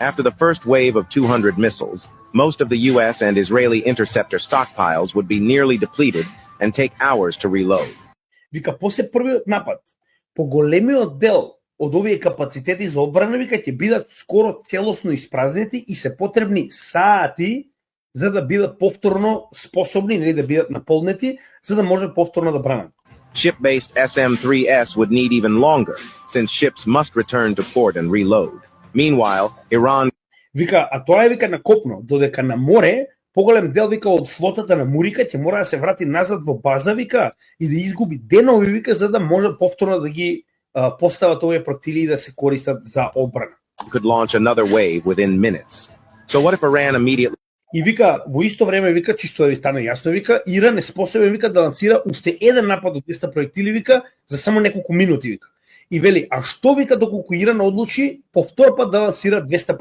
After the first wave of 200 missiles, most of the US and Israeli interceptor stockpiles would be nearly depleted and take hours to reload. Вика, после првиот напад, поголемиот дел од овие капацитети за одбрана, вика, ќе бидат скоро целосно испразнети и се потребни сати за да бидат повторно способни, или да бидат наполнети, за да може повторно да бранат. Ship-based SM-3S would need even longer, since ships must return to port and reload. Meanwhile, Iran... Вика, а тоа е, вика, на копно, додека на море, поголем дел, вика, од флотата на Мурика ќе мора да се врати назад во база, вика, и да изгуби денови, вика, за да може повторно да ги постават овие протили и да се користат за одбрана. Could launch another wave within minutes. So what if Iran immediately... И вика, во исто време, вика, чисто да ви стане јасно, вика, Иран е способен, вика, да лансира уште еден напад од 200 проектили, вика, за само неколку минути, вика. И вели, а што, вика, доколку Иран одлучи повтор пат да лансира 200